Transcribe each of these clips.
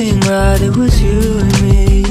everything right, it was you and me.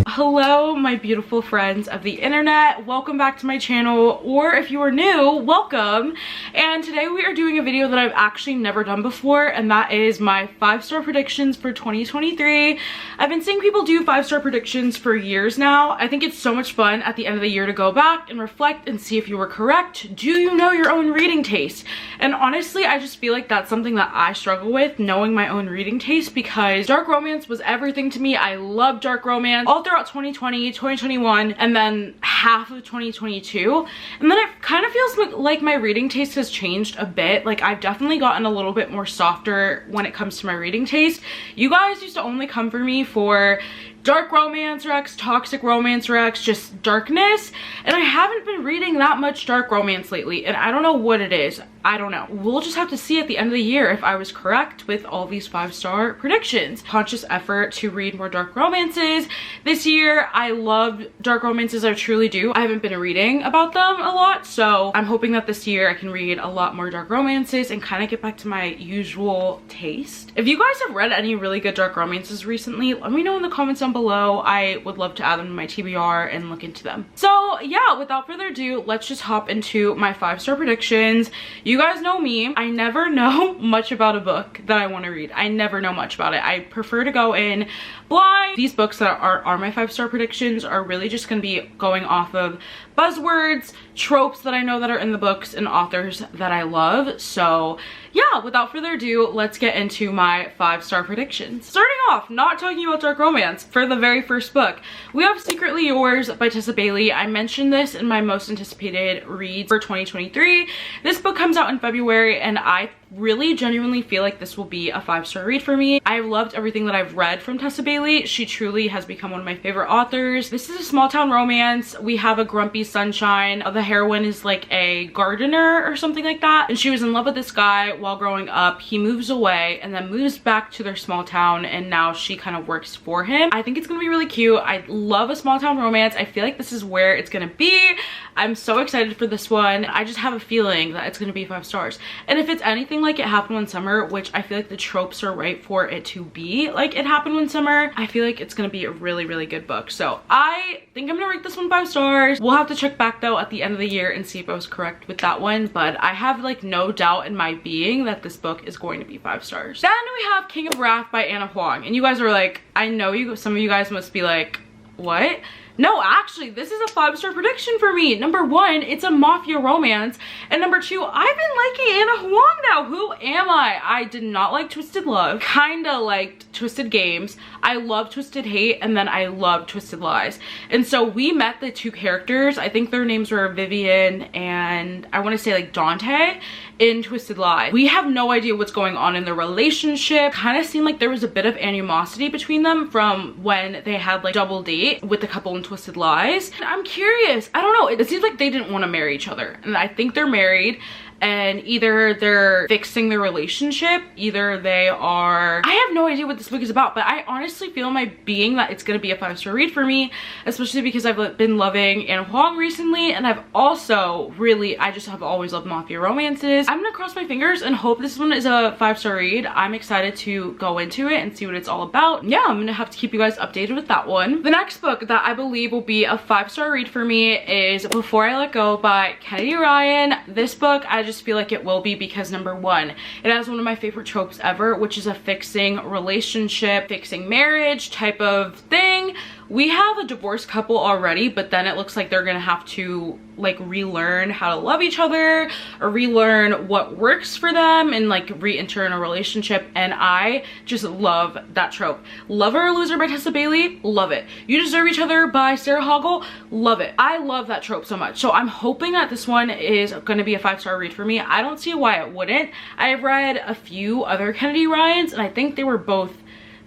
Hello, my beautiful friends of the internet. Welcome back to my channel, or if you are new, welcome. And today we are doing a video that I've actually never done before, and that is my 5-star predictions for 2023. I've been seeing people do 5-star predictions for years now. I think it's so much fun at the end of the year to go back and reflect and see if you were correct. Do you know your own reading taste? And honestly, I just feel like that's something that I struggle with, knowing my own reading taste, because dark romance was everything to me. I love dark romance all throughout 2020, 2021, and then half of 2022. And then it kind of feels like my reading taste has changed a bit. Like, I've definitely gotten a little bit more softer when it comes to my reading taste. You guys used to only come for me for dark romance recs, toxic romance recs, just darkness, and I haven't been reading that much dark romance lately, and I don't know what it is. I don't know. We'll just have to see at the end of the year if I was correct with all these 5-star predictions. Conscious effort to read more dark romances this year. I love dark romances, I truly do. I haven't been reading about them a lot, so I'm hoping that this year I can read a lot more dark romances and kind of get back to my usual taste. If you guys have read any really good dark romances recently, let me know in the comments down below. I would love to add them to my TBR and look into them. So yeah, without further ado, let's just hop into my 5-star predictions. You guys know me. I never know much about a book that I want to read. I never know much about it. I prefer to go in blind. These books that are my 5-star predictions are really just going to be going off of buzzwords, tropes that I know that are in the books, and authors that I love. So yeah, without further ado, let's get into my 5-star predictions. Starting off, not talking about dark romance, for the very first book, we have Secretly Yours by Tessa Bailey. I mentioned this in my most anticipated reads for 2023. This book comes out in February, and I really genuinely feel like this will be a 5-star read for me. I've loved everything that I've read from Tessa Bailey. She truly has become one of my favorite authors. This is a small town romance. We have a grumpy sunshine. The heroine is like a gardener or something like that, and she was in love with this guy while growing up. He moves away and then moves back to their small town, and now she kind of works for him. I think it's gonna be really cute. I love a small town romance. I feel like this is where it's gonna be. I'm so excited for this one. I just have a feeling that it's gonna be 5 stars. And if it's anything like It Happened One Summer, which I feel like the tropes are right for it to be like It Happened One Summer, I feel like it's gonna be a really, really good book. So I think I'm gonna rate this one 5 stars. We'll have to check back though at the end of the year and see if I was correct with that one, but I have like no doubt in my being that this book is going to be 5 stars. Then we have King of Wrath by Anna Huang, and you guys are like, I know some of you guys must be like, what? No, actually, this is a 5-star prediction for me. Number 1, it's a mafia romance. And number 2, I've been liking Anna Huang now. Who am I? I did not like Twisted Love. Kinda liked Twisted Games. I love Twisted Hate, and then I love Twisted Lies. And so we met the 2 characters. I think their names were Vivian and I want to say like Dante in Twisted Lies. We have no idea what's going on in their relationship. Kind of seemed like there was a bit of animosity between them from when they had like double date with the couple in Twisted Lies. I'm curious. I don't know. It seems like they didn't want to marry each other, and I think they're married, and either they're fixing their relationship, either they are, I have no idea what this book is about, but I honestly feel in my being that it's gonna be a 5-star read for me, especially because I've been loving Anna Huang recently, and I've also really, I just have always loved mafia romances. I'm gonna cross my fingers and hope this one is a 5-star read. I'm excited to go into it and see what it's all about. Yeah, I'm gonna have to keep you guys updated with that one. The next book that I believe will be a 5-star read for me is Before I Let Go by Kennedy Ryan. This book, I just feel like it will be because number 1, it has one of my favorite tropes ever, which is a fixing relationship, fixing marriage type of thing. We have a divorced couple already, but then it looks like they're gonna have to like relearn how to love each other or relearn what works for them and like re-enter in a relationship, and I just love that trope. Lover or Loser by Tessa Bailey, love it. You Deserve Each Other by Sarah Hoggle, love it. I love that trope so much, so I'm hoping that this one is gonna be a 5-star read for me. I don't see why it wouldn't. I've read a few other Kennedy Ryans, and I think they were both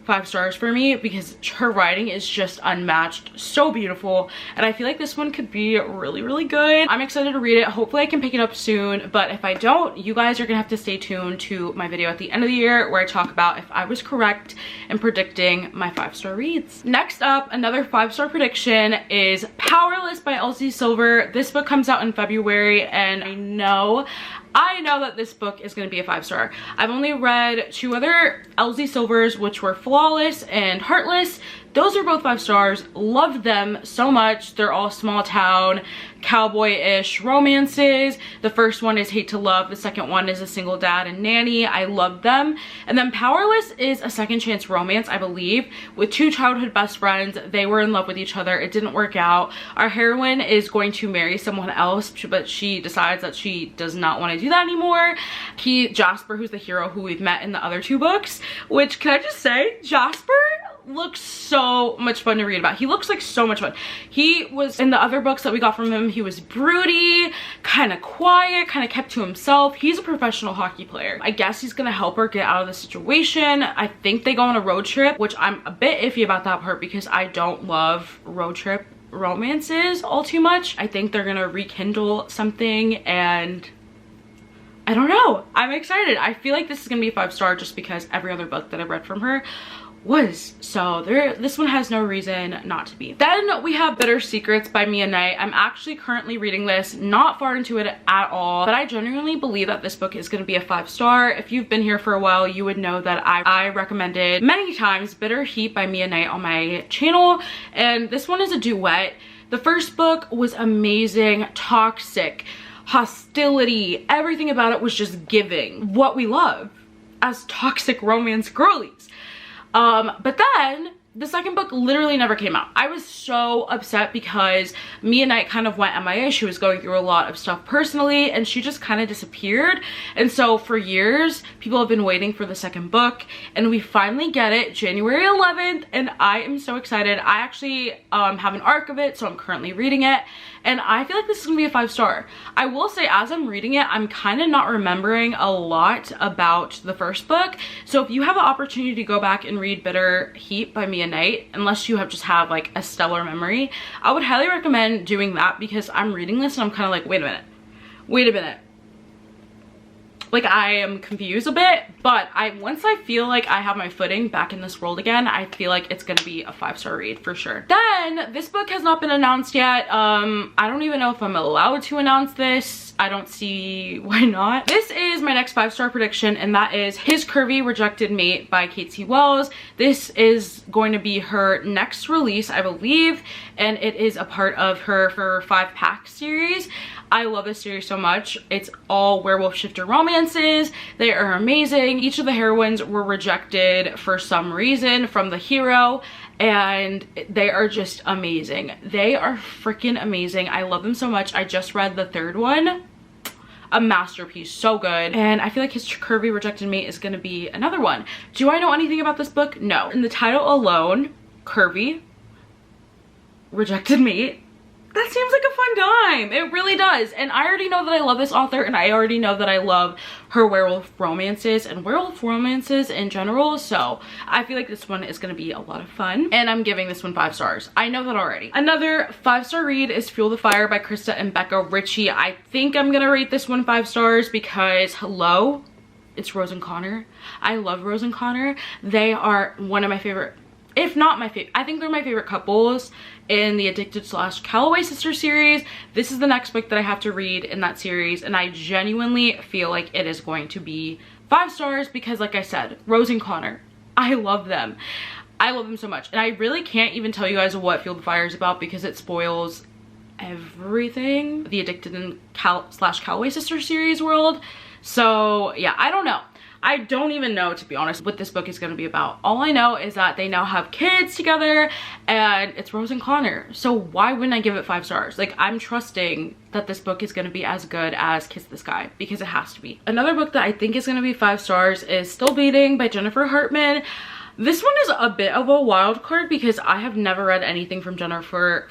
5 stars for me because her writing is just unmatched, so beautiful, and I feel like this one could be really, really good. I'm excited to read it. Hopefully I can pick it up soon, but if I don't, you guys are gonna have to stay tuned to my video at the end of the year where I talk about if I was correct in predicting my 5-star reads. Next up, another 5-star prediction is Powerless by Elsie Silver. This book comes out in February, and I know I know that this book is going to be a 5-star. I've only read 2 other Elsie Silvers, which were Flawless and Heartless. Those are both 5 stars. Loved them so much. They're all small town, cowboy-ish romances. The first one is Hate to Love. The second one is A Single Dad and Nanny. I loved them. And then Powerless is a second chance romance, I believe, with 2 childhood best friends. They were in love with each other. It didn't work out. Our heroine is going to marry someone else, but she decides that she does not want to do that anymore. Jasper, who's the hero who we've met in the other 2 books, which, can I just say, Jasper looks so much fun to read about. He looks like so much fun. He was in the other books that we got from him, he was broody, kind of quiet, kind of kept to himself. He's a professional hockey player. I guess he's gonna help her get out of the situation. I think they go on a road trip, which I'm a bit iffy about that part because I don't love road trip romances all too much. I think they're gonna rekindle something, and I don't know. I'm excited. I feel like this is gonna be a 5-star just because every other book that I've read from her was. So this one has no reason not to be. Then we have Bitter Secrets by Mia Knight. I'm actually currently reading this, not far into it at all, but I genuinely believe that this book is going to be a 5-star. If you've been here for a while, you would know that I recommended many times Bitter Heat by Mia Knight on my channel, and this one is a duet. The first book was amazing, toxic, hostility, everything about it was just giving what we love as toxic romance girlies. But then the second book literally never came out. I was so upset because Mia Knight kind of went MIA. She was going through a lot of stuff personally and she just kind of disappeared. And so for years, people have been waiting for the second book and we finally get it January 11th and I am so excited. I actually have an arc of it, so I'm currently reading it. And I feel like this is gonna be a 5-star. I will say as I'm reading it, I'm kind of not remembering a lot about the first book. So if you have an opportunity to go back and read Bitter Heat by Mia Knight, unless you just have like a stellar memory, I would highly recommend doing that because I'm reading this and I'm kind of like, wait a minute. Like I am confused a bit, but once I feel like I have my footing back in this world again, I feel like it's gonna be a 5-star read for sure. Then this book has not been announced yet. I don't even know if I'm allowed to announce this. I don't see why not. This is my next 5-star prediction, and that is His Curvy Rejected Mate by Kate C. Wells. This is going to be her next release, I believe, and it is a part of her 5-pack series. I love this series so much. It's all werewolf shifter romances. They are amazing. Each of the heroines were rejected for some reason from the hero, and they are just amazing. They are freaking amazing. I love them so much. I just read the 3rd one. A masterpiece, so good. And I feel like His Curvy Rejected Mate is gonna be another one. Do I know anything about this book? No. In the title alone, Curvy Rejected Mate, that seems like a fun time. It really does. And I already know that I love this author, and I already know that I love her werewolf romances and werewolf romances in general. So I feel like this one is gonna be a lot of fun. And I'm giving this one 5 stars. I know that already. Another 5-star read is Fuel the Fire by Krista and Becca Ritchie. I think I'm gonna rate this one 5 stars because hello, it's Rose and Connor. I love Rose and Connor. They are one of my favorite, if not my favorite, I think they're my favorite couples in the Addicted/Calloway Sisters series. This is the next book that I have to read in that series, and I genuinely feel like it is going to be 5 stars because, like I said, Rose and Connor, I love them. I love them so much, and I really can't even tell you guys what Fuel the Fire is about because it spoils everything. The Addicted/Calloway Sisters series world. So yeah, I don't know. I don't even know, to be honest, what this book is going to be about. All I know is that they now have kids together and it's Rose and Connor. So why wouldn't I give it 5 stars? Like, I'm trusting that this book is going to be as good as Kiss This Guy because it has to be. Another book that I think is going to be 5 stars is Still Bleeding by Jennifer Hartman. This one is a bit of a wild card because I have never read anything from Jennifer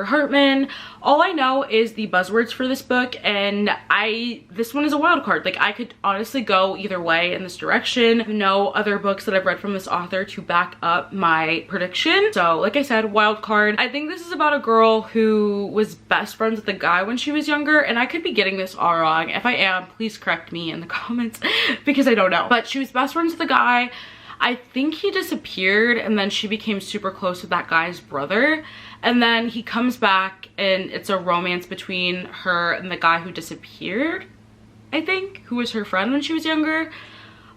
Hartman. All I know is the buzzwords for this book, and this one is a wild card. Like, I could honestly go either way in this direction. No other books that I've read from this author to back up my prediction. So like I said, wild card. I think this is about a girl who was best friends with a guy when she was younger, and I could be getting this all wrong. If I am, please correct me in the comments because I don't know. But she was best friends with a guy. I think he disappeared and then she became super close with that guy's brother, and then he comes back and it's a romance between her and the guy who disappeared. I think, who was her friend when she was younger.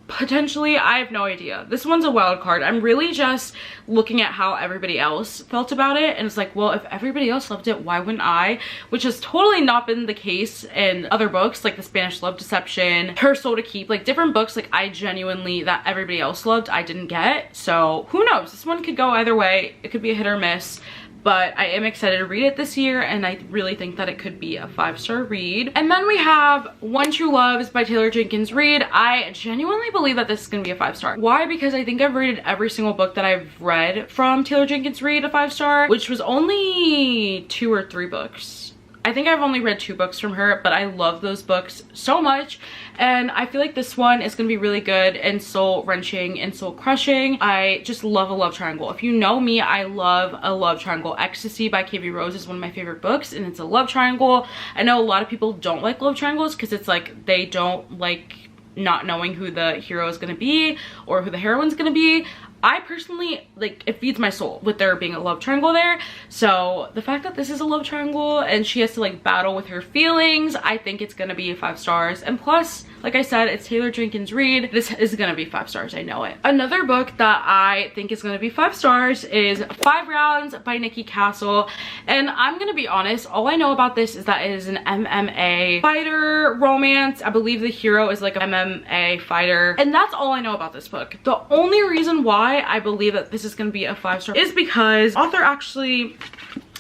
Potentially, I have no idea. This one's a wild card. I'm really just looking at how everybody else felt about it, and it's like, well, if everybody else loved it, why wouldn't I? Which has totally not been the case in other books, like The Spanish Love Deception, Her Soul to Keep, like different books like I genuinely, that everybody else loved, I didn't get. So who knows? This one could go either way. It could be a hit or miss. But I am excited to read it this year, and I really think that it could be a 5-star read. And then we have One True Loves by Taylor Jenkins Reid. I genuinely believe that this is gonna be a 5-star. Why? Because I think I've rated every single book that I've read from Taylor Jenkins Reid a 5-star, which was only 2 or 3 books. I think I've only read 2 books from her, but I love those books so much. And I feel like this one is gonna be really good and soul-wrenching and soul-crushing. I just love a love triangle. If you know me, I love a love triangle. Ecstasy by KV Rose is one of my favorite books, and it's a love triangle. I know a lot of people don't like love triangles because it's like they don't like not knowing who the hero is gonna be or who the heroine's gonna be. I personally, like, it feeds my soul with there being a love triangle there. So the fact that this is a love triangle and she has to like battle with her feelings, I think it's gonna be 5 stars. And plus, like I said, it's Taylor Jenkins Reid. This is gonna be 5 stars, I know it. Another book that I think is gonna be 5 stars is 5 Rounds by Nikki Castle. And I'm gonna be honest, all I know about this is that it is an MMA fighter romance. I believe the hero is like an MMA fighter. And that's all I know about this book. The only reason why I believe that this is going to be a 5-star is because author actually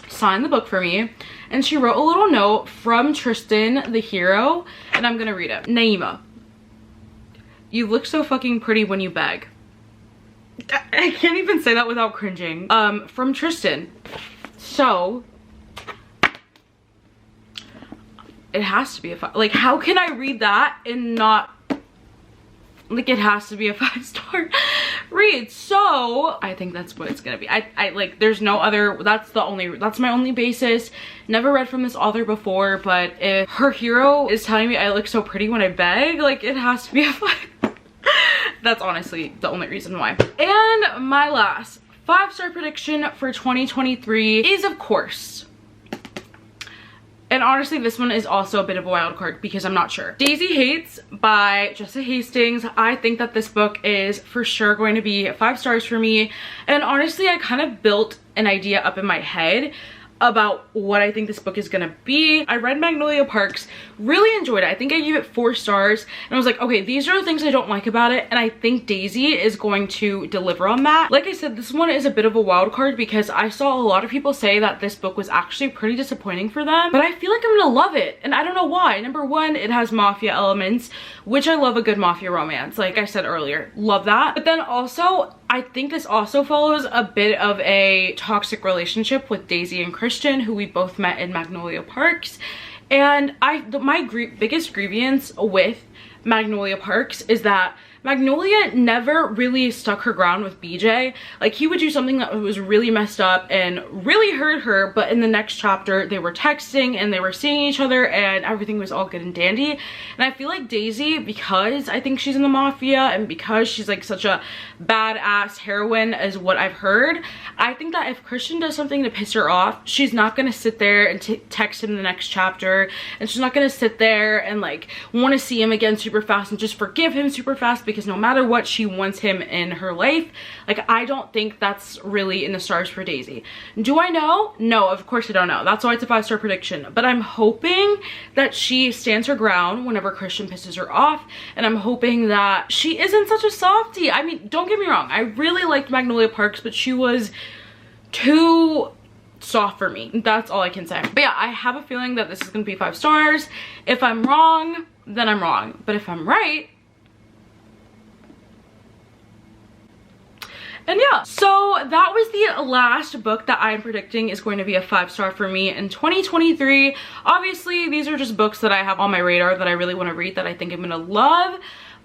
signed the book for me, and she wrote a little note from Tristan, the hero, and I'm gonna read it. Naima, you look so fucking pretty when you beg. I can't even say that without cringing. From Tristan. So it has to be a 5. Like, how can I read that and not, like, it has to be a 5-star read? So I think that's what it's gonna be. I like, there's no other, that's my only basis. Never read from this author before, but if her hero is telling me I look so pretty when I beg, like, it has to be a 5. That's honestly the only reason why. And my last 5-star prediction for 2023 is, of course, and honestly, this one is also a bit of a wild card because I'm not sure. Daisy Hates by Jessa Hastings. I think that this book is for sure going to be 5 stars for me. And honestly, I kind of built an idea up in my head about what I think this book is gonna be. I read Magnolia Parks, really enjoyed it. I think I gave it 4 stars, and I was like, okay, these are the things I don't like about it, and I think Daisy is going to deliver on that. Like I said, this one is a bit of a wild card because I saw a lot of people say that this book was actually pretty disappointing for them, but I feel like I'm gonna love it, and I don't know why. Number one, it has mafia elements, which I love a good mafia romance. Like I said earlier, love that. But then also, I think this also follows a bit of a toxic relationship with Daisy and Christian, who we both met in Magnolia Parks. And my biggest grievance with Magnolia Parks is that Magnolia never really stuck her ground with BJ. Like, he would do something that was really messed up and really hurt her, but in the next chapter they were texting and they were seeing each other and everything was all good and dandy. And I feel like Daisy, because I think she's in the mafia and because she's like such a badass heroine is what I've heard, I think that if Christian does something to piss her off, she's not gonna sit there and text him the next chapter, and she's not gonna sit there and like want to see him again super fast and just forgive him super fast, because no matter what, she wants him in her life. Like, I don't think that's really in the stars for Daisy. Do I know? No, of course I don't know. That's why it's a 5-star prediction. But I'm hoping that she stands her ground whenever Christian pisses her off, and I'm hoping that she isn't such a softie. I mean, don't get me wrong, I really liked Magnolia Parks, but she was too soft for me. That's all I can say. But yeah, I have a feeling that this is gonna be 5 stars. If I'm wrong, then I'm wrong. But if I'm right, and yeah, so that was the last book that I'm predicting is going to be a 5-star for me in 2023. Obviously, these are just books that I have on my radar that I really want to read, that I think I'm gonna love.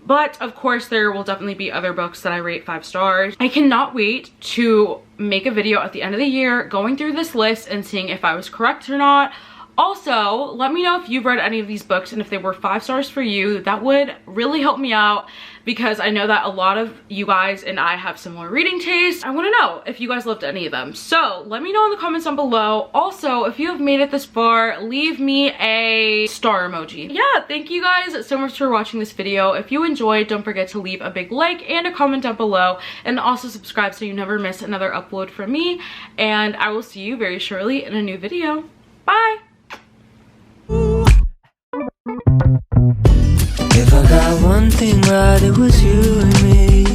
But of course, there will definitely be other books that I rate 5 stars. I cannot wait to make a video at the end of the year going through this list and seeing if I was correct or not. Also, let me know if you've read any of these books and if they were 5 stars for you. That would really help me out because I know that a lot of you guys and I have similar reading tastes. I want to know if you guys loved any of them. So let me know in the comments down below. Also, if you have made it this far, leave me a star emoji. Yeah, thank you guys so much for watching this video. If you enjoyed, don't forget to leave a big like and a comment down below, and also subscribe so you never miss another upload from me. And I will see you very shortly in a new video. Bye! If I got one thing right, it was you and me.